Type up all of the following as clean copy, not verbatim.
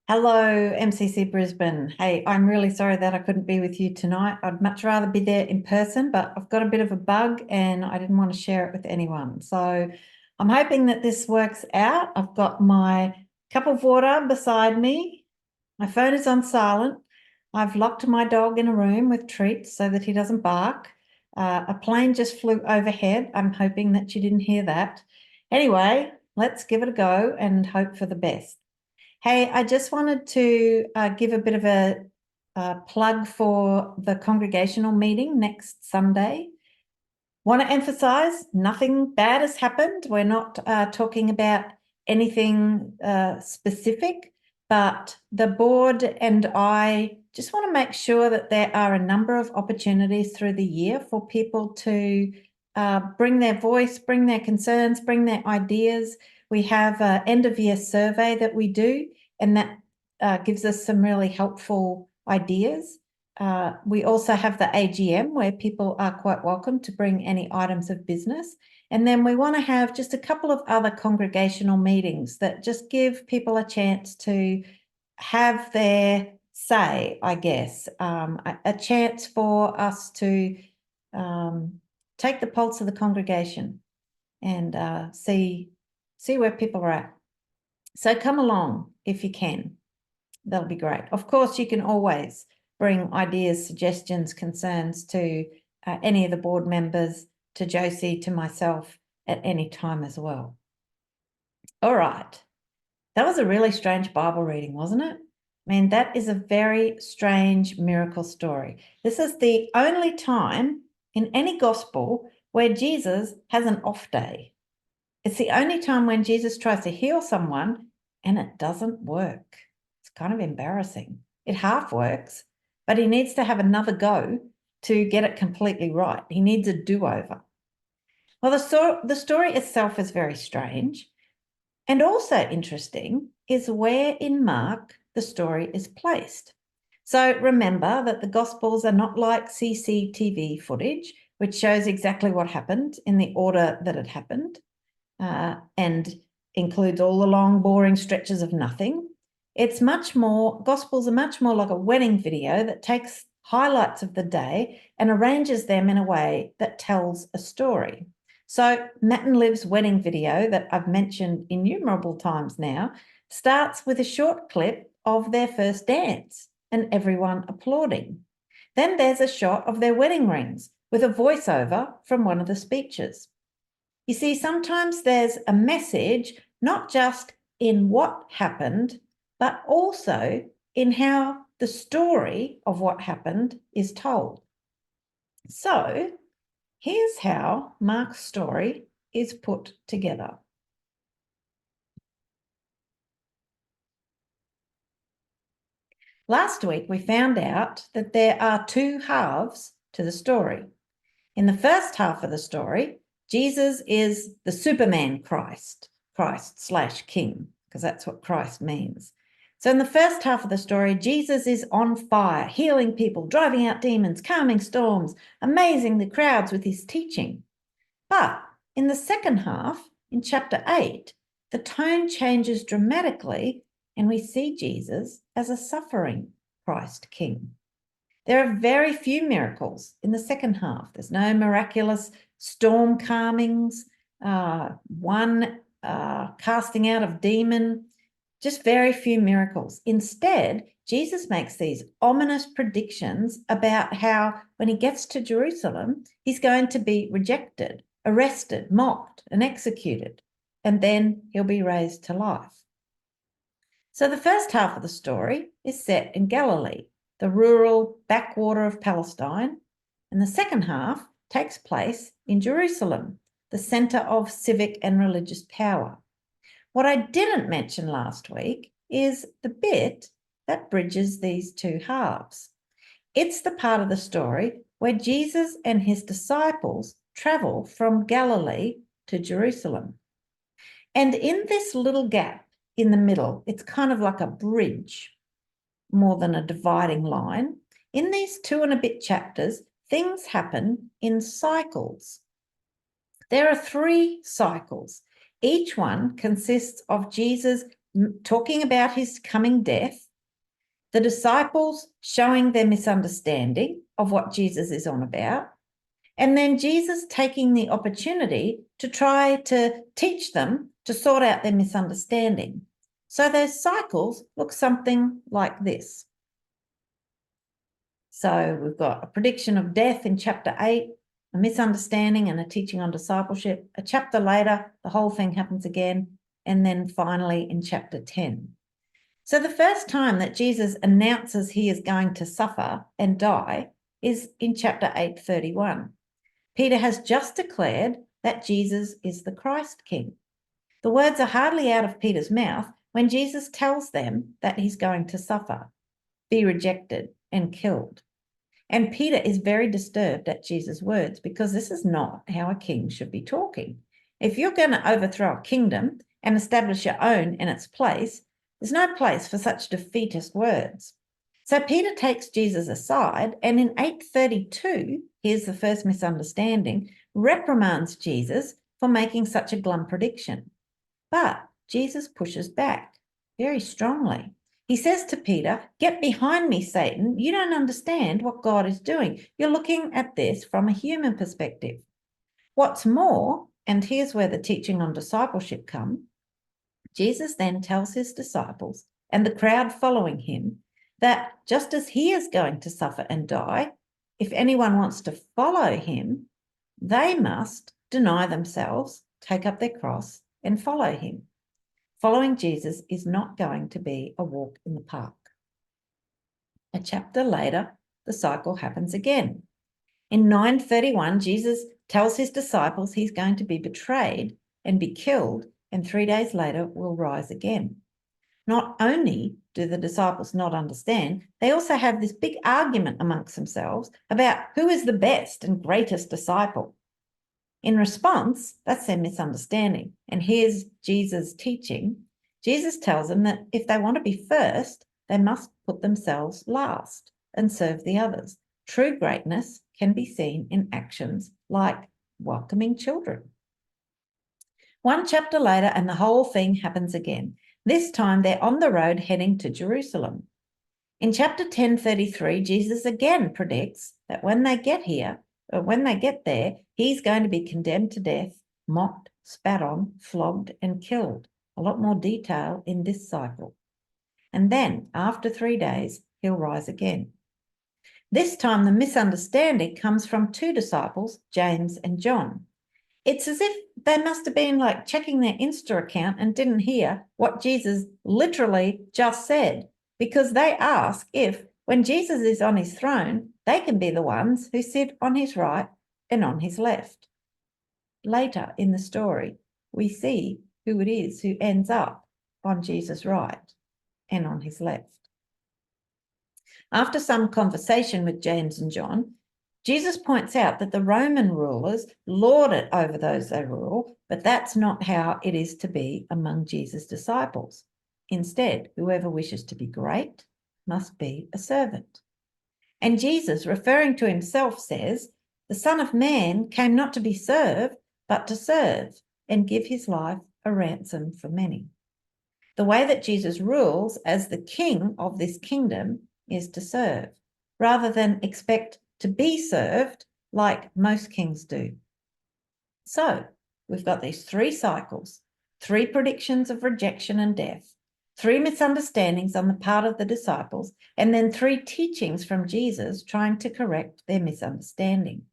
Hello, MCC Brisbane. Hey, I'm really sorry that I couldn't be with you tonight. I'd much rather be there in person, but I've got a bit of a bug and I didn't want to share it with anyone. So I'm hoping that this works out. I've got my cup of water beside me. My phone is on silent. I've locked my dog in a room with treats so that he doesn't bark. A plane just flew overhead. I'm hoping that you didn't hear that. Anyway, let's give it a go and hope for the best. Hey, I just wanted to give a bit of a plug for the congregational meeting next Sunday. Want to emphasize nothing bad has happened. We're not talking about anything specific, but the board and I just want to make sure that there are a number of opportunities through the year for people to bring their voice, bring their concerns, bring their ideas. We have an end of year survey that we do, and that gives us some really helpful ideas. We also have the AGM where people are quite welcome to bring any items of business. And then we want to have just a couple of other congregational meetings that just give people a chance to have their say, I guess, a chance for us to take the pulse of the congregation and see where people are at. So come along if you can. That'll be great. Of course, you can always bring ideas, suggestions, concerns to any of the board members, to Josie, to myself at any time as well. All right. That was a really strange Bible reading, wasn't it? I mean, that is a very strange miracle story. This is the only time in any gospel where Jesus has an off day. It's the only time when Jesus tries to heal someone and it doesn't work. It's kind of embarrassing. It half works, but he needs to have another go to get it completely right. He needs a do-over. Well, the story itself is very strange. And also interesting is where in Mark the story is placed. So remember that the Gospels are not like CCTV footage, which shows exactly what happened in the order that it happened and includes all the long, boring stretches of nothing. It's much more, Gospels are much more like a wedding video that takes highlights of the day and arranges them in a way that tells a story. So Matt and Liv's wedding video that I've mentioned innumerable times now starts with a short clip of their first dance and everyone applauding. Then there's a shot of their wedding rings with a voiceover from one of the speeches. You see, sometimes there's a message, not just in what happened, but also in how the story of what happened is told. So here's how Mark's story is put together. Last week, we found out that there are two halves to the story. In the first half of the story, Jesus is the Superman Christ / King, because that's what Christ means. So in the first half of the story, Jesus is on fire, healing people, driving out demons, calming storms, amazing the crowds with his teaching. But in the second half, in chapter 8, the tone changes dramatically and we see Jesus as a suffering Christ King. There are very few miracles in the second half. There's no miraculous storm calmings, one casting out of demon, just very few miracles. Instead, Jesus makes these ominous predictions about how when he gets to Jerusalem, he's going to be rejected, arrested, mocked, and executed, and then he'll be raised to life. So the first half of the story is set in Galilee, the rural backwater of Palestine, and the second half takes place in Jerusalem, the centre of civic and religious power. What I didn't mention last week is the bit that bridges these two halves. It's the part of the story where Jesus and his disciples travel from Galilee to Jerusalem. And in this little gap in the middle, it's kind of like a bridge more than a dividing line. In these 2 and a bit chapters, things happen in cycles. There are 3 cycles. Each one consists of Jesus talking about his coming death, the disciples showing their misunderstanding of what Jesus is on about, and then Jesus taking the opportunity to try to teach them to sort out their misunderstanding. So those cycles look something like this. So we've got a prediction of death in chapter 8, a misunderstanding and a teaching on discipleship. A chapter later, the whole thing happens again. And then finally in chapter 10. So the first time that Jesus announces he is going to suffer and die is in chapter 8:31. Peter has just declared that Jesus is the Christ King. The words are hardly out of Peter's mouth when Jesus tells them that he's going to suffer, be rejected, and killed. And Peter is very disturbed at Jesus' words because this is not how a king should be talking. If you're going to overthrow a kingdom and establish your own in its place, there's no place for such defeatist words. So Peter takes Jesus aside and in 8:32, here's the first misunderstanding, reprimands Jesus for making such a glum prediction. But Jesus pushes back very strongly. He says to Peter, "Get behind me, Satan. You don't understand what God is doing. You're looking at this from a human perspective." What's more, and here's where the teaching on discipleship comes, Jesus then tells his disciples and the crowd following him that just as he is going to suffer and die, if anyone wants to follow him, they must deny themselves, take up their cross, and follow him. Following Jesus is not going to be a walk in the park. A chapter later, the cycle happens again. In 9:31, Jesus tells his disciples he's going to be betrayed and be killed, and 3 days later will rise again. Not only do the disciples not understand, they also have this big argument amongst themselves about who is the best and greatest disciple. In response, that's their misunderstanding. And here's Jesus' teaching. Jesus tells them that if they want to be first, they must put themselves last and serve the others. True greatness can be seen in actions like welcoming children. One chapter later, and the whole thing happens again. This time they're on the road heading to Jerusalem. In chapter 10:33, Jesus again predicts that when they get there, he's going to be condemned to death, mocked, spat on, flogged, and killed. A lot more detail in this cycle. And then, after 3 days, he'll rise again. This time, the misunderstanding comes from two disciples, James and John. It's as if they must have been like checking their Insta account and didn't hear what Jesus literally just said, because they ask if, when Jesus is on his throne, they can be the ones who sit on his right and on his left. Later in the story, we see who it is who ends up on Jesus' right and on his left. After some conversation with James and John, Jesus points out that the Roman rulers lord it over those they rule, but that's not how it is to be among Jesus' disciples. Instead, whoever wishes to be great must be a servant. And Jesus, referring to himself, says, "The Son of Man came not to be served, but to serve and give his life a ransom for many." The way that Jesus rules as the king of this kingdom is to serve, rather than expect to be served like most kings do. So we've got these three cycles, three predictions of rejection and death, three misunderstandings on the part of the disciples, and then three teachings from Jesus trying to correct their misunderstanding.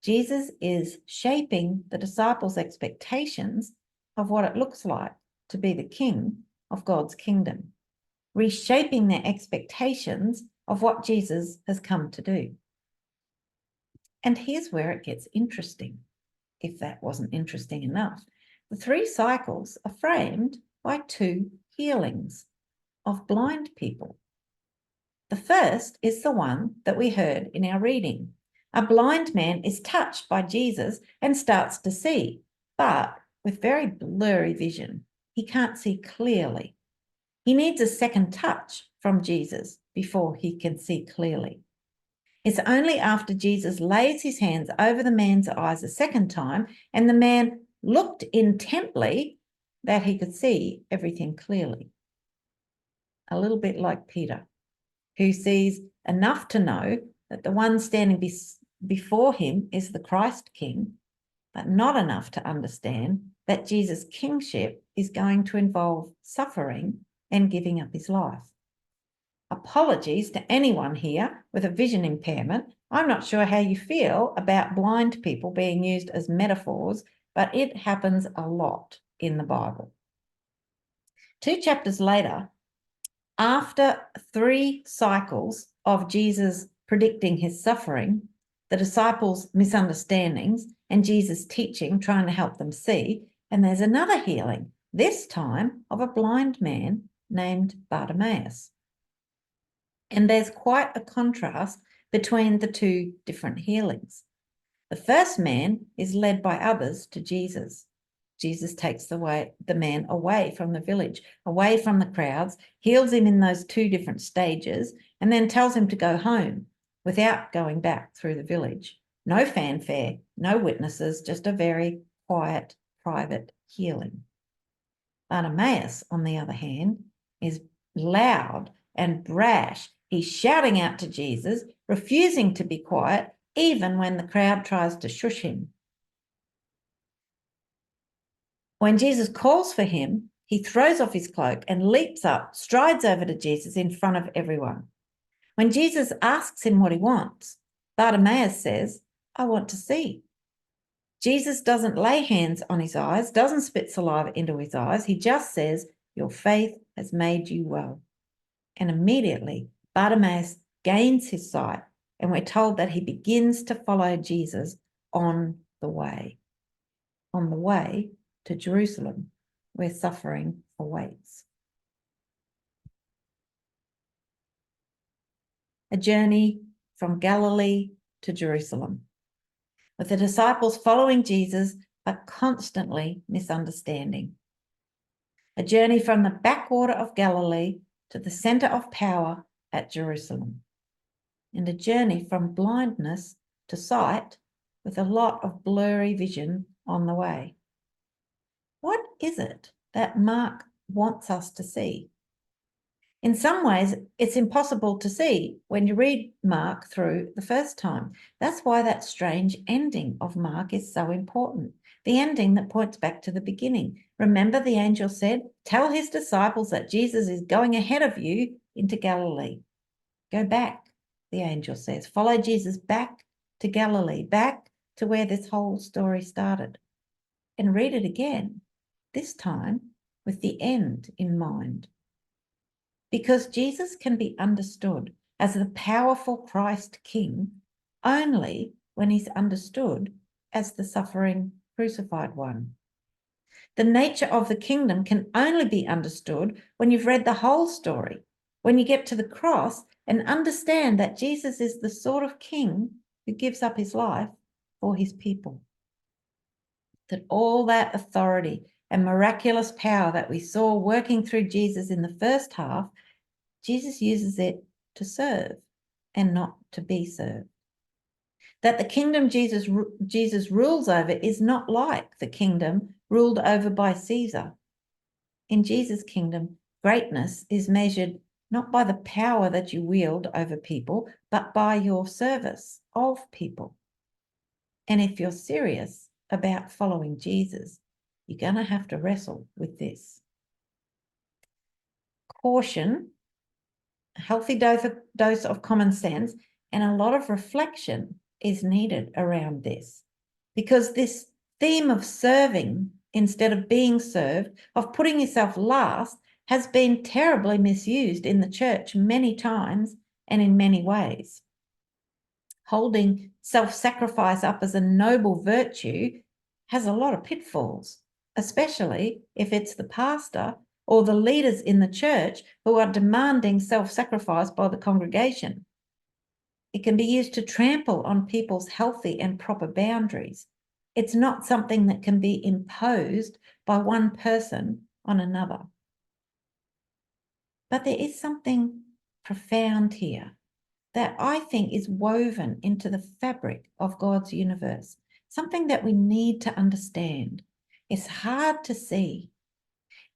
Jesus is shaping the disciples' expectations of what it looks like to be the king of God's kingdom, reshaping their expectations of what Jesus has come to do. And here's where it gets interesting, if that wasn't interesting enough. The three cycles are framed by two healings of blind people. The first is the one that we heard in our reading. A blind man is touched by Jesus and starts to see, but with very blurry vision. He can't see clearly. He needs a second touch from Jesus before he can see clearly. It's only after Jesus lays his hands over the man's eyes a second time and the man looked intently that he could see everything clearly. A little bit like Peter, who sees enough to know that the one standing before him is the Christ King, but not enough to understand that Jesus' kingship is going to involve suffering and giving up his life. Apologies to anyone here with a vision impairment. I'm not sure how you feel about blind people being used as metaphors, but it happens a lot in the Bible. 2 chapters later, after 3 cycles of Jesus predicting his suffering, the disciples' misunderstandings, and Jesus' teaching, trying to help them see, and there's another healing, this time of a blind man named Bartimaeus. And there's quite a contrast between the 2 different healings. The first man is led by others to Jesus. Jesus takes the man away from the village, away from the crowds, heals him in those 2 different stages, and then tells him to go home without going back through the village. No fanfare, no witnesses, just a very quiet, private healing. Bartimaeus, on the other hand, is loud and brash. He's shouting out to Jesus, refusing to be quiet, even when the crowd tries to shush him. When Jesus calls for him, he throws off his cloak and leaps up, strides over to Jesus in front of everyone. When Jesus asks him what he wants, Bartimaeus says, "I want to see." Jesus doesn't lay hands on his eyes, doesn't spit saliva into his eyes. He just says, "Your faith has made you well." And immediately, Bartimaeus gains his sight, and we're told that he begins to follow Jesus on the way to Jerusalem, where suffering awaits. A journey from Galilee to Jerusalem, with the disciples following Jesus, but constantly misunderstanding. A journey from the backwater of Galilee to the center of power at Jerusalem. And a journey from blindness to sight, with a lot of blurry vision on the way. What is it that Mark wants us to see? In some ways, it's impossible to see when you read Mark through the first time. That's why that strange ending of Mark is so important. The ending that points back to the beginning. Remember, the angel said, "Tell his disciples that Jesus is going ahead of you into Galilee." Go back, the angel says. Follow Jesus back to Galilee, back to where this whole story started. And read it again, this time with the end in mind. Because Jesus can be understood as the powerful Christ King only when he's understood as the suffering crucified one. The nature of the kingdom can only be understood when you've read the whole story, when you get to the cross and understand that Jesus is the sort of king who gives up his life for his people. That all that authority and miraculous power that we saw working through Jesus in the first half, Jesus uses it to serve and not to be served. That the kingdom Jesus rules over is not like the kingdom ruled over by Caesar. In Jesus' kingdom, greatness is measured not by the power that you wield over people, but by your service of people. And if you're serious about following Jesus, you're going to have to wrestle with this. Caution, a healthy dose of common sense, and a lot of reflection is needed around this, because this theme of serving instead of being served, of putting yourself last, has been terribly misused in the church many times and in many ways. Holding self-sacrifice up as a noble virtue has a lot of pitfalls, especially if it's the pastor or the leaders in the church who are demanding self-sacrifice by the congregation. It can be used to trample on people's healthy and proper boundaries. It's not something that can be imposed by one person on another. But there is something profound here that I think is woven into the fabric of God's universe, something that we need to understand. It's hard to see,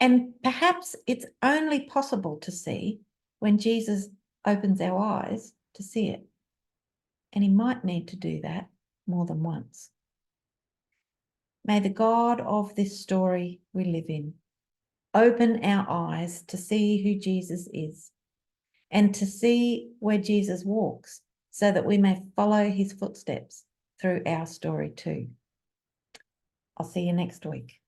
And perhaps it's only possible to see when Jesus opens our eyes to see it. And he might need to do that more than once. May the God of this story we live in open our eyes to see who Jesus is and to see where Jesus walks so that we may follow his footsteps through our story too. I'll see you next week.